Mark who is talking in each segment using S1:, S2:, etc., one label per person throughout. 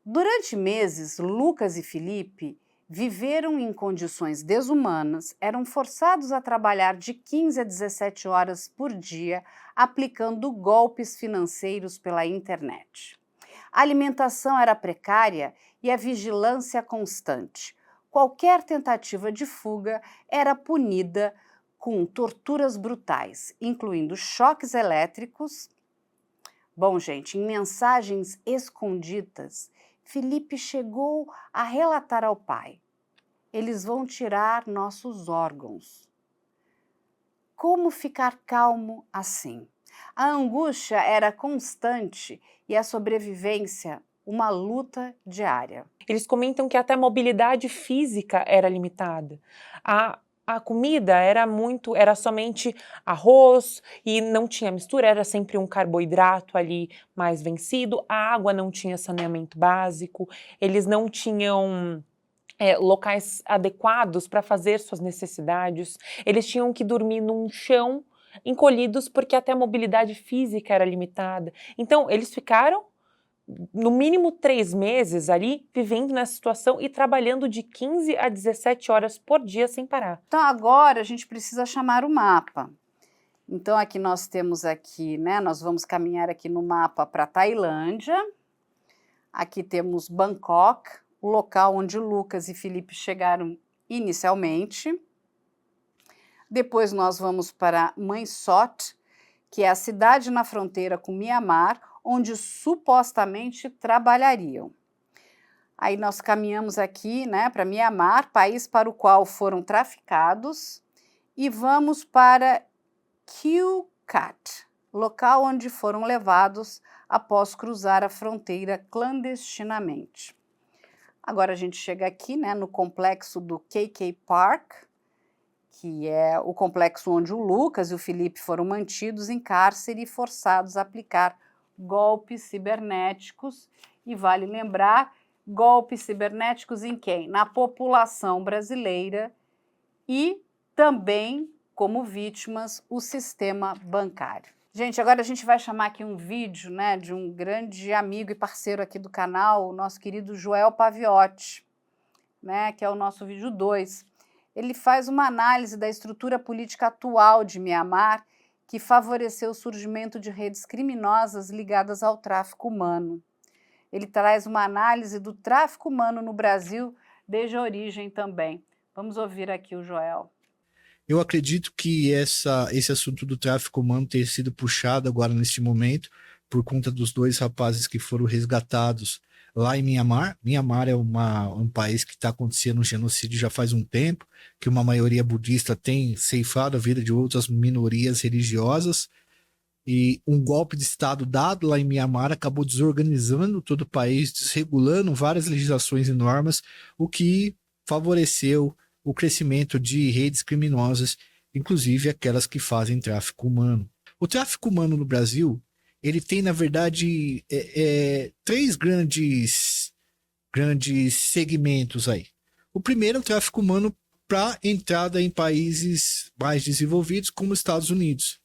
S1: Durante meses, Lucas e Felipe viveram em condições desumanas, eram forçados a trabalhar de 15 a 17 horas por dia, aplicando golpes financeiros pela internet. A alimentação era precária e a vigilância constante. Qualquer tentativa de fuga era punida com torturas brutais, incluindo choques elétricos. Bom, gente, em mensagens escondidas, Felipe chegou a relatar ao pai: eles vão tirar nossos órgãos. Como ficar calmo assim? A angústia era constante e a sobrevivência uma luta diária.
S2: Eles comentam que até a mobilidade física era limitada. A comida era somente arroz e não tinha mistura, era sempre um carboidrato ali mais vencido. A água não tinha saneamento básico, eles não tinham locais adequados para fazer suas necessidades. Eles tinham que dormir num chão encolhidos porque até a mobilidade física era limitada. Então, eles ficaram no mínimo 3 meses ali, vivendo nessa situação e trabalhando de 15 a 17 horas por dia sem parar.
S1: Então agora a gente precisa chamar o mapa. Então aqui nós temos aqui, né, nós vamos caminhar aqui no mapa para Tailândia. Aqui temos Bangkok, o local onde Lucas e Felipe chegaram inicialmente. Depois nós vamos para Mae Sot, que é a cidade na fronteira com Mianmar, onde supostamente trabalhariam. Aí nós caminhamos aqui, né, para Mianmar, país para o qual foram traficados, e vamos para Khieu Khat, local onde foram levados após cruzar a fronteira clandestinamente. Agora a gente chega aqui, né, no complexo do KK Park, que é o complexo onde o Lucas e o Felipe foram mantidos em cárcere e forçados a aplicar golpes cibernéticos. E vale lembrar, golpes cibernéticos em quem? Na população brasileira e também como vítimas o sistema bancário. Gente, agora a gente vai chamar aqui um vídeo, né, de um grande amigo e parceiro aqui do canal, o nosso querido Joel Paviotti, né, que é o nosso vídeo 2. Ele faz uma análise da estrutura política atual de Mianmar, que favoreceu o surgimento de redes criminosas ligadas ao tráfico humano. Ele traz uma análise do tráfico humano no Brasil desde a origem também. Vamos ouvir aqui o Joel.
S3: Eu acredito que esse assunto do tráfico humano tenha sido puxado agora neste momento por conta dos 2 rapazes que foram resgatados lá em Mianmar. Mianmar é um país que está acontecendo um genocídio já faz um tempo, que uma maioria budista tem ceifado a vida de outras minorias religiosas, e um golpe de Estado dado lá em Mianmar acabou desorganizando todo o país, desregulando várias legislações e normas, o que favoreceu o crescimento de redes criminosas, inclusive aquelas que fazem tráfico humano. O tráfico humano no Brasil, ele tem, na verdade, 3 grandes segmentos aí. O primeiro é o tráfico humano para entrada em países mais desenvolvidos, como os Estados Unidos.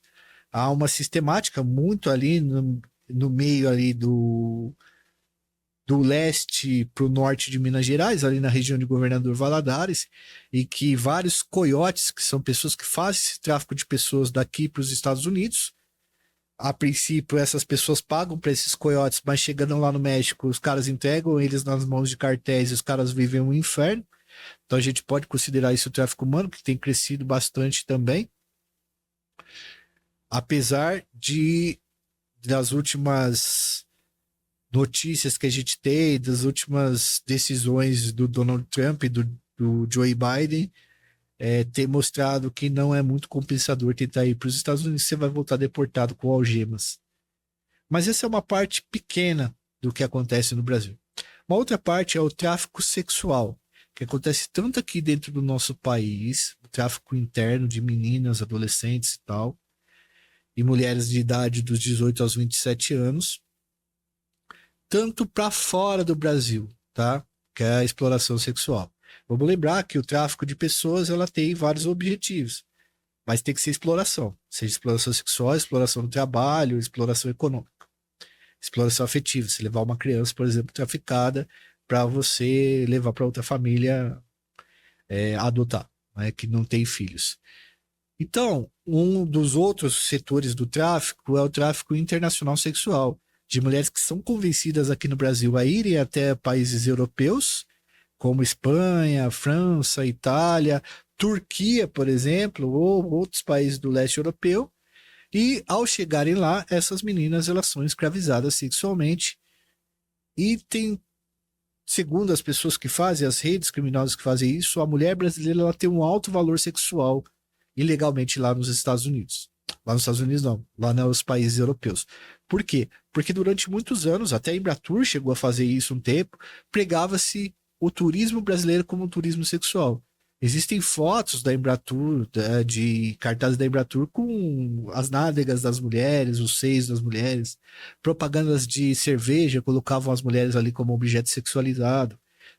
S3: Há uma sistemática muito ali no meio ali do leste para o norte de Minas Gerais, ali na região de Governador Valadares, e que vários coiotes, que são pessoas que fazem esse tráfico de pessoas daqui para os Estados Unidos. A princípio, essas pessoas pagam para esses coiotes, mas chegando lá no México, os caras entregam eles nas mãos de cartéis e os caras vivem um inferno. Então a gente pode considerar isso o tráfico humano, que tem crescido bastante também. Apesar das últimas notícias que a gente tem, das últimas decisões do Donald Trump e do Joe Biden, ter mostrado que não é muito compensador tentar ir para os Estados Unidos, você vai voltar deportado com algemas. Mas essa é uma parte pequena do que acontece no Brasil. Uma outra parte é o tráfico sexual, que acontece tanto aqui dentro do nosso país, o tráfico interno de meninas, adolescentes e tal, e mulheres de idade dos 18 aos 27 anos, tanto para fora do Brasil, tá? Que é a exploração sexual. Vamos lembrar que o tráfico de pessoas ela tem vários objetivos, mas tem que ser exploração, seja exploração sexual, exploração do trabalho, exploração econômica. exploração afetiva, você levar uma criança, por exemplo, traficada, para você levar para outra família adotar, né, que não tem filhos. Então, um dos outros setores do tráfico é o tráfico internacional sexual, de mulheres que são convencidas aqui no Brasil a irem até países europeus, como Espanha, França, Itália, Turquia, por exemplo, ou outros países do leste europeu, e ao chegarem lá, essas meninas elas são escravizadas sexualmente e tem, segundo as pessoas que fazem, as redes criminosas que fazem isso, a mulher brasileira ela tem um alto valor sexual ilegalmente lá nos Estados Unidos. Lá nos Estados Unidos não, lá nos países europeus. Por quê? Porque durante muitos anos, até a Embratur chegou a fazer isso um tempo, pregava-se o turismo brasileiro como um turismo sexual. Existem fotos da Embratur, de cartazes da Embratur com as nádegas das mulheres, os seios das mulheres, propagandas de cerveja colocavam as mulheres ali como objeto sexualizado.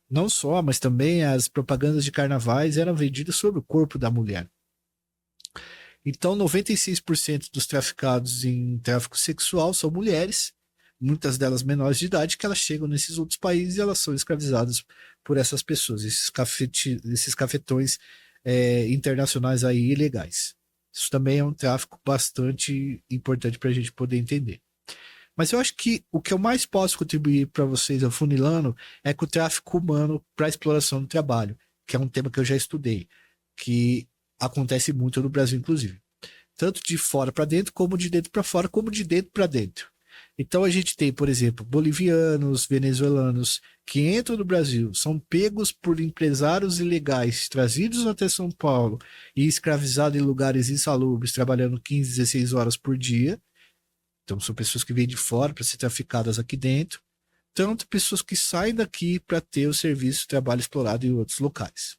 S3: Não só, mas também as propagandas de carnavais eram vendidas sobre o corpo da mulher. Então, 96% dos traficados em tráfico sexual são mulheres, muitas delas menores de idade, que elas chegam nesses outros países e elas são escravizadas por essas pessoas, esses cafetões internacionais aí ilegais. Isso também é um tráfico bastante importante para a gente poder entender. Mas eu acho que o que eu mais posso contribuir para vocês, afunilando, é com o tráfico humano para a exploração do trabalho, que é um tema que eu já estudei, que acontece muito no Brasil, inclusive. Tanto de fora para dentro, como de dentro para fora, como de dentro para dentro. Então a gente tem, por exemplo, bolivianos, venezuelanos que entram no Brasil, são pegos por empresários ilegais, trazidos até São Paulo e escravizados em lugares insalubres, trabalhando 15, 16 horas por dia. Então são pessoas que vêm de fora para ser traficadas aqui dentro. Tanto pessoas que saem daqui para ter o serviço de trabalho explorado em outros locais.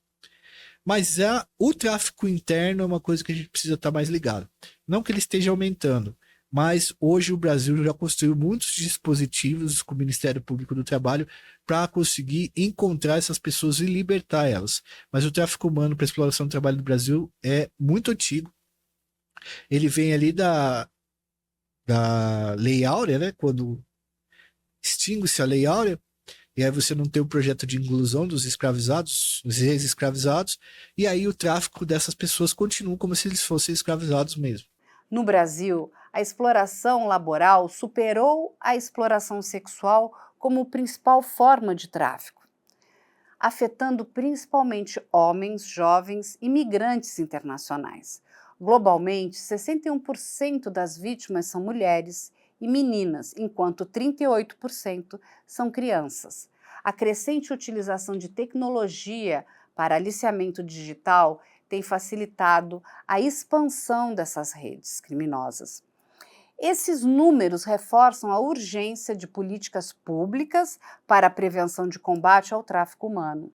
S3: Mas o tráfico interno é uma coisa que a gente precisa estar mais ligado. Não que ele esteja aumentando, mas hoje o Brasil já construiu muitos dispositivos com o Ministério Público do Trabalho para conseguir encontrar essas pessoas e libertar elas. Mas o tráfico humano para exploração do trabalho no Brasil é muito antigo. Ele vem ali da Lei Áurea, né? Quando extingue-se a Lei Áurea, e aí você não tem o projeto de inclusão dos escravizados, dos ex-escravizados, e aí o tráfico dessas pessoas continua como se eles fossem escravizados mesmo.
S1: No Brasil, a exploração laboral superou a exploração sexual como principal forma de tráfico, afetando principalmente homens, jovens e migrantes internacionais. Globalmente, 61% das vítimas são mulheres e meninas, enquanto 38% são crianças. A crescente utilização de tecnologia para aliciamento digital tem facilitado a expansão dessas redes criminosas. Esses números reforçam a urgência de políticas públicas para a prevenção de combate ao tráfico humano.